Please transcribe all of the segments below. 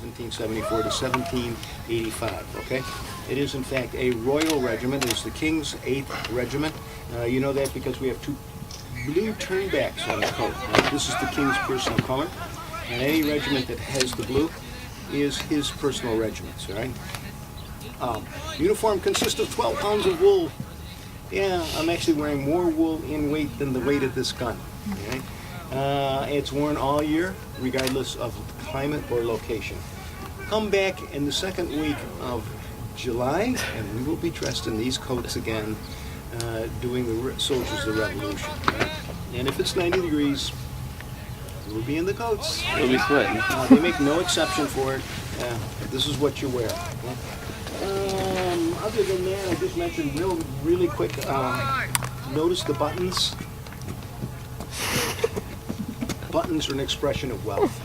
1774 to 1785, okay? It is, in fact, a royal regiment. It is the King's 8th Regiment. You know that because we have two blue turnbacks on the coat. This is the King's personal color, and any regiment that has the blue is his personal regiment, all right? Uniform consists of 12 pounds of wool. Yeah, I'm actually wearing more wool in weight than the weight of this gun, okay? It's worn all year, regardless of climate or location. Come back in the second week of July, and we will be dressed in these coats again, doing the Soldiers of the Revolution. Right? And if it's 90 degrees, we'll be in the coats. We'll be sweating. They make no exception for it. This is what you wear. Other than that, I just mentioned really quick, notice the buttons. Buttons are an expression of wealth.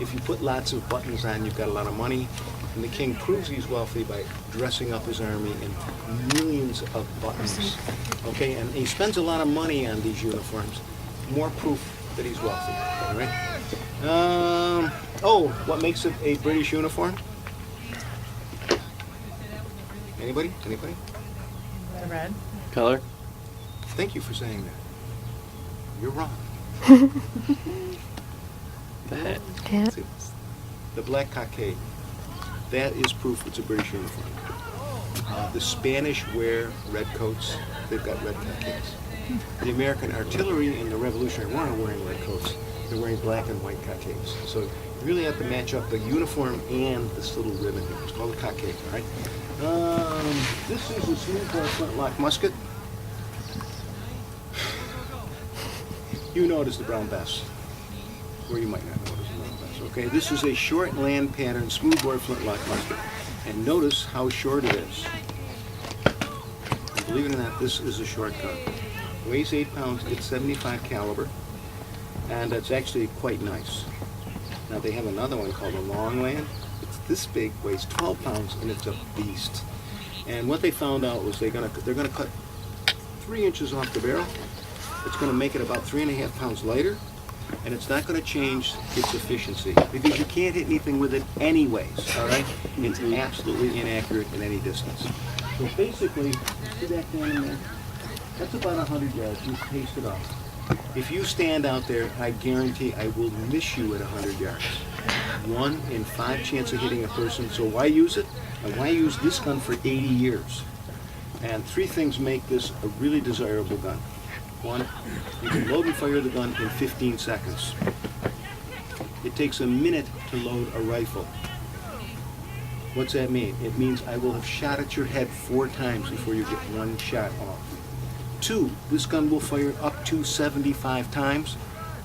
If you put lots of buttons on, you've got a lot of money. And the king proves he's wealthy by dressing up his army in millions of buttons. Okay, and he spends a lot of money on these uniforms. More proof that he's wealthy. All right. What makes it a British uniform? Anybody? Anybody? The red. Color? Thank you for saying that. You're wrong. That. Yeah. The black cockade. That is proof it's a British uniform. The Spanish wear red coats. They've got red cockades. The American artillery in the Revolutionary War are wearing red coats. They're wearing black and white cockades. So you really have to match up the uniform and this little ribbon here. It's called a cockade, all right? This is a smoothbore flintlock musket. You know it as the Brown Bess, or you might not know it as the Brown Bess. Okay, this is a short land pattern smoothbore flintlock musket, and notice how short it is. And believe it or not, this is a short gun. Weighs 8 pounds. It's 75 caliber, and it's actually quite nice. Now they have another one called a long land. It's this big, weighs 12 pounds, and it's a beast. And what they found out was they're gonna cut 3 inches off the barrel. It's going to make it about 3.5 pounds lighter, and it's not going to change its efficiency because you can't hit anything with it anyways, all right? It's absolutely inaccurate in any distance. So basically, see that down in there? That's about 100 yards. You paste it off. If you stand out there, I guarantee I will miss you at 100 yards. 1 in 5 chance of hitting a person. So why use it? And why use this gun for 80 years? And 3 things make this a really desirable gun. 1, you can load and fire the gun in 15 seconds. It takes a minute to load a rifle. What's that mean? It means I will have shot at your head 4 times before you get 1 shot off. 2, this gun will fire up to 75 times.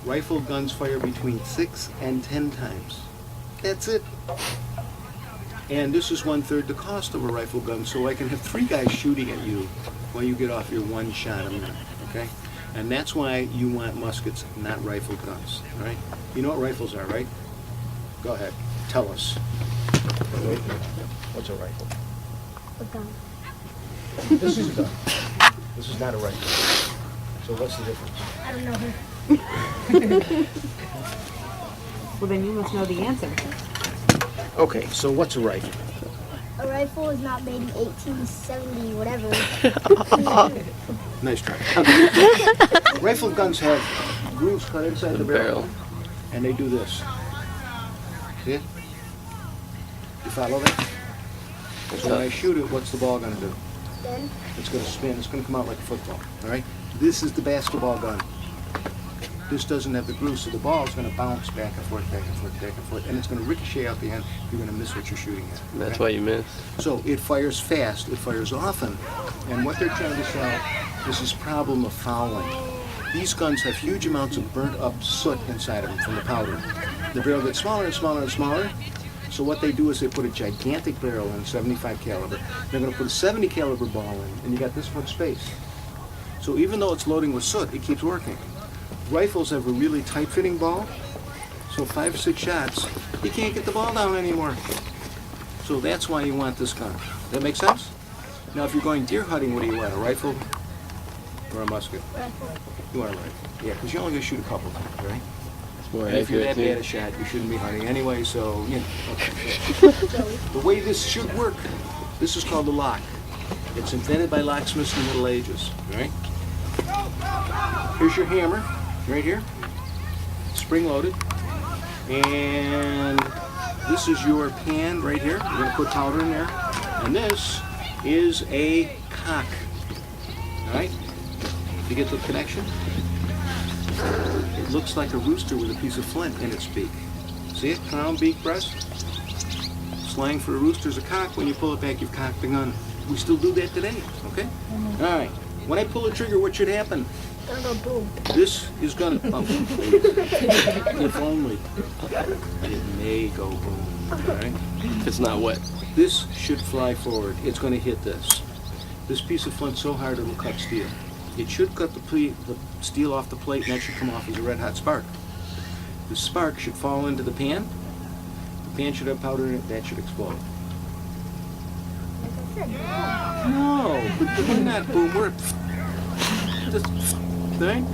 Rifle guns fire between 6 and 10 times. That's it. And this is 1/3 the cost of a rifle gun, so I can have 3 guys shooting at you while you get off your 1 shot a minute, okay? And that's why you want muskets, not rifle guns, all right? You know what rifles are, right? Go ahead, tell us. What's a rifle? A gun. This is a gun. This is not a rifle. So what's the difference? I don't know her. Well, then you must know the answer. Okay, so what's a rifle? A rifle is not made in 1870, whatever. Nice try. Rifle guns have grooves cut inside the barrel, and they do this. See it? You follow that? So when I shoot it, what's the ball going to do? Then It's going to spin. It's going to come out like a football. All right? This is the basketball gun. This doesn't have the groove, so the ball is going to bounce back and forth, back and forth, back and forth, and it's going to ricochet out the end. You're going to miss what you're shooting at. Okay? That's why you miss. So it fires fast, it fires often, and what they're trying to solve is this problem of fouling. These guns have huge amounts of burnt up soot inside of them from the powder. The barrel gets smaller and smaller and smaller, so what they do is they put a gigantic barrel in, 75 caliber. They're going to put a 70 caliber ball in, and you got this much space. So even though it's loading with soot, it keeps working. Rifles have a really tight-fitting ball, so 5 or 6 shots, you can't get the ball down anymore. So that's why you want this gun. That make sense? Now, if you're going deer hunting, what do you want, a rifle or a musket? rifle. You want a rifle. Yeah, because you're only going to shoot a couple times, right? more And if you're that accurate, bad a too. shot, you shouldn't be hunting anyway, so, you know. Okay. The way this should work, this is called the lock. It's invented by locksmiths in the Middle Ages, all right? Here's your hammer, right here, spring-loaded. And this is your pan right here. You're gonna put powder in there. And this is a cock, all right? You get the connection? It looks like a rooster with a piece of flint in its beak. See it? Crown, beak, breast. Slang for a rooster is a cock. When you pull it back, you've cocked the gun. We still do that today, okay? All right. When I pull the trigger, what should happen? Gonna go boom. This is gonna, oh, if only. It may go boom, all right? If it's not wet. This should fly forward. It's gonna hit this. This piece of flint so hard it'll cut steel. It should cut the steel off the plate, and that should come off as a red hot spark. The spark should fall into the pan. The pan should have powder in it. That should explode. Like I said, No, we're not boom. We're this thing.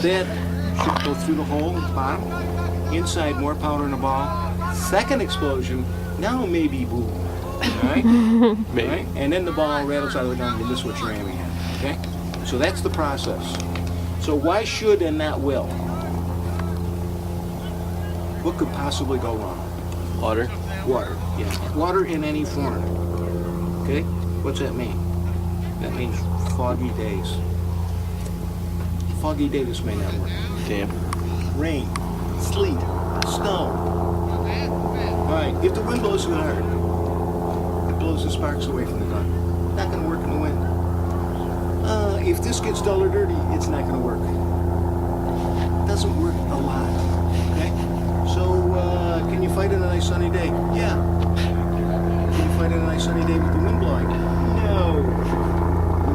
That should go through the hole at the bottom. Inside, more powder in the ball. Second explosion. Now maybe boom. All right. Maybe. Right? And then the ball rattles out of the gun, and this is what you're aiming at. Okay. So that's the process. So why should and not will? What could possibly go wrong? Water. Water. Yeah. Water in any form. Okay? What's that mean? That means foggy days. Foggy day, this may not work. Damn. Rain, sleet, snow. Alright, if the wind blows too hard, it blows the sparks away from the gun. Not gonna work in the wind. If this gets dull or dirty, it's not gonna work. It doesn't work a lot. Okay? So, can you fight on a nice sunny day? Yeah. Can you fight on a nice sunny day with the wind blowing? No.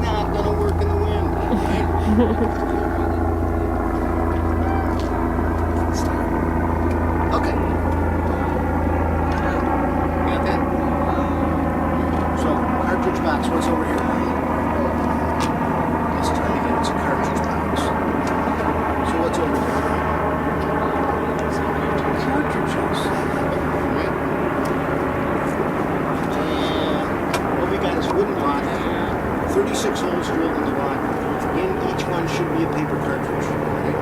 Not gonna work in the wind. Okay? Okay. Got that? So, cartridge box, what's over here? Let's try it again. It's a cartridge box. So what's over here? Cartridges. Right? And what we got is a wooden lock, 36 holes drilled in the lock. In each one should be a paper cartridge. Right?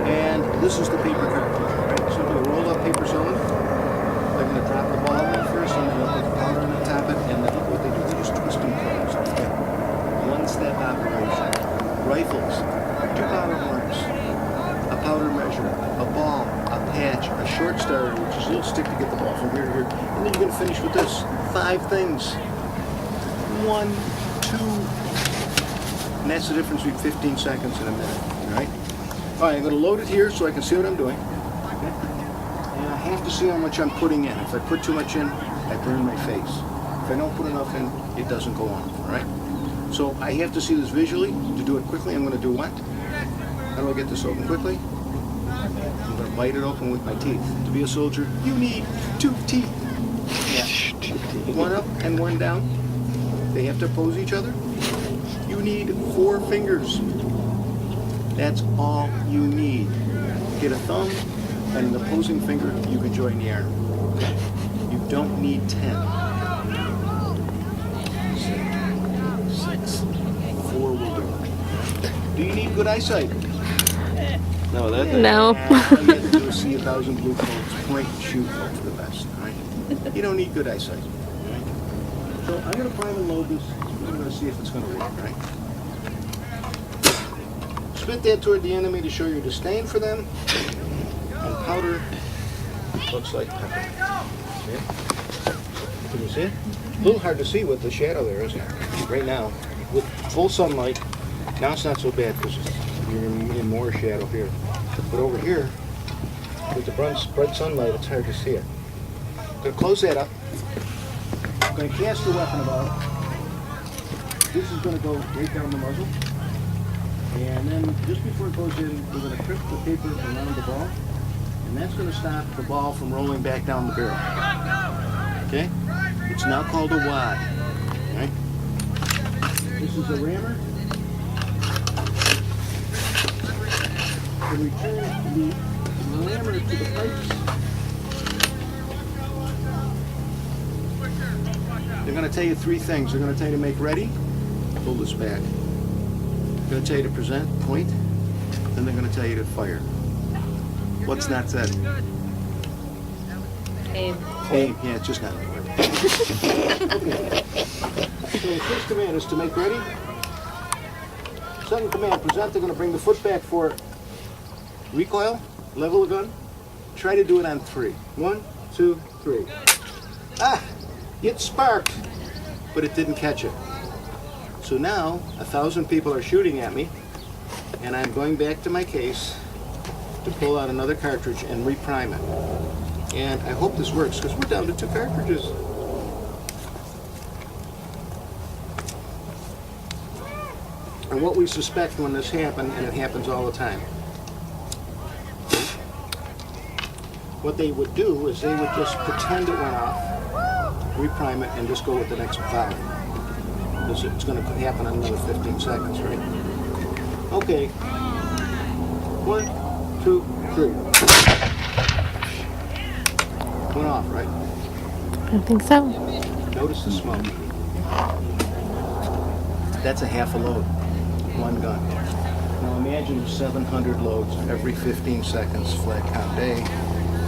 And this is the paper cartridge. Right? So we roll up paper cylinder. They're going to drop the ball in first, and then they'll put the powder on top of it, and then look what they do. They just twist them closed. Okay? One-step operation. Rifles, 2 powder horns, a powder measure, a ball, a patch, a short starter, which is a little stick to get the ball from here to here, and then you're going to finish with this. 5 things. 1, 2, and that's the difference between 15 seconds and a minute. All right? All right, I'm going to load it here so I can see what I'm doing. Okay? And I have to see how much I'm putting in. If I put too much in, I burn my face. If I don't put enough in, it doesn't go on. All right? So I have to see this visually. To do it quickly, I'm going to do what? How do I get this open quickly? I'm going to bite it open with my teeth. To be a soldier, you need 2 teeth. Yeah. 1 up and 1 down. They have to oppose each other. You need 4 fingers. That's all you need. Get a thumb and an opposing finger, you can join the arm. Okay? You don't need 10. 6. 4 will do. Do you need good eyesight? No, that. No. All you have to do is see 1,000 blue coats, point and shoot, hope for the best. All right? You don't need good eyesight. All right? So I'm going to prime and load this. I'm going to see if it's going to work. All right? Spit that toward the enemy to show your disdain for them. And powder looks like pepper. See it? Can you see it? A little hard to see with the shadow there, isn't it? Right now, with full sunlight, now it's not so bad because you're in more shadow here. But over here, with the bright sunlight, it's hard to see it. I'm going to close that up. I'm going to cast the weapon about. This is going to go right down the muzzle. And then just before it goes in, we're going to crimp the paper around the ball. And that's going to stop the ball from rolling back down the barrel. Okay? It's now called a wad. Right? This is a rammer. and return the rammer to the pipes. They're going to tell you three things. They're going to tell you to make ready, pull this back. They're going to tell you to present, point, then they're going to tell you to fire. What's not said? Aim. Aim. Yeah, it's just not right. Okay. So the first command is to make ready. Second command, present. They're going to bring the foot back for recoil, level the gun. Try to do it on 3. 1, 2, 3. Ah! It sparked, but it didn't catch it. So now 1,000 people are shooting at me, and I'm going back to my case to pull out another cartridge and reprime it. And I hope this works because we're down to 2 cartridges. And what we suspect when this happened, and it happens all the time, what they would do is they would just pretend it went off, reprime it, and just go with the next valve. It's going to happen in another 15 seconds, right? Okay. 1, 2, 3. Went off, right? I think so. Notice the smoke. That's a half a load. One gun. Now imagine 700 loads every 15 seconds, flat count day.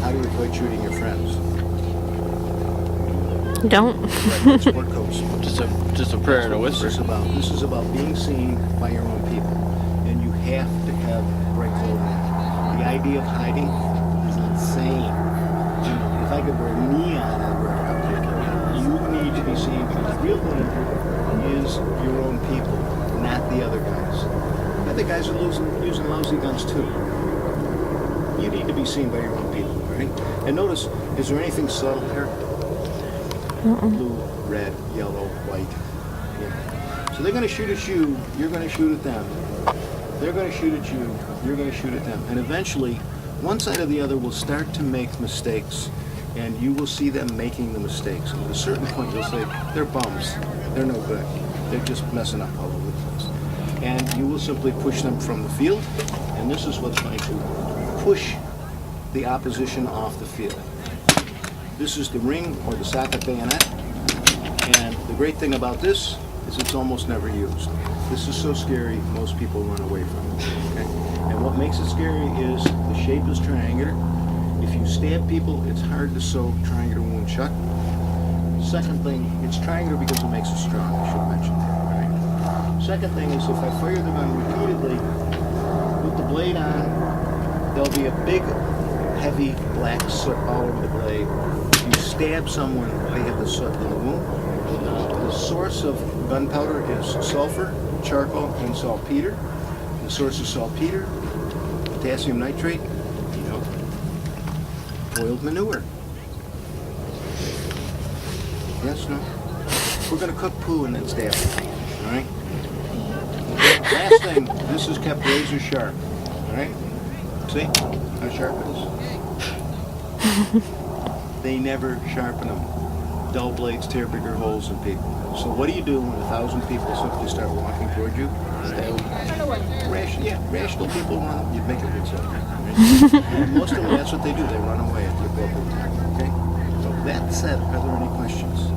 How do you avoid shooting your friends? Don't. That's what codes. Just a prayer and a whisper. This is about being seen by your own people, and you have to have bright clothing. The idea of hiding is insane. You know, if I could wear neon, I'd wear it. You need to be seen because real danger is your own people, not the other guys. The other guys are using lousy guns too. You need to be seen by your own people, right? And notice, is there anything subtle here? Blue, red, yellow, white. Yeah. So they're going to shoot at you, you're going to shoot at them. They're going to shoot at you, you're going to shoot at them. And eventually, one side or the other will start to make mistakes, and you will see them making the mistakes. And at a certain point, you'll say, they're bums. They're no good. They're just messing up all over the place. And you will simply push them from the field, and this is what's going to push the opposition off the field. This is the ring or the socket bayonet, and the great thing about this is it's almost never used. This is so scary, most people run away from it. Okay? And what makes it scary is the shape is triangular. If you stab people, it's hard to sew triangular wound shut. Second thing, it's triangular because it makes it strong, I should mention that. Right? Second thing is if I fire the gun repeatedly with the blade on, there'll be a big, heavy black soot all over the blade. If you stab someone, they have the soot in the wound. The source of gunpowder is sulfur, charcoal, and saltpeter. The source of saltpeter, potassium nitrate, oiled manure. Yes, no? We're going to cook poo and then stab it. All right? Last thing, this is kept razor sharp. All right? See how sharp it is? They never sharpen them. Dull blades tear bigger holes in people. So what do you do when 1,000 people simply start walking toward you? Rational people run. You'd make a good soldier. Right? Most of them, that's what they do. They run away at the appropriate time. Okay? So that said, are there any questions?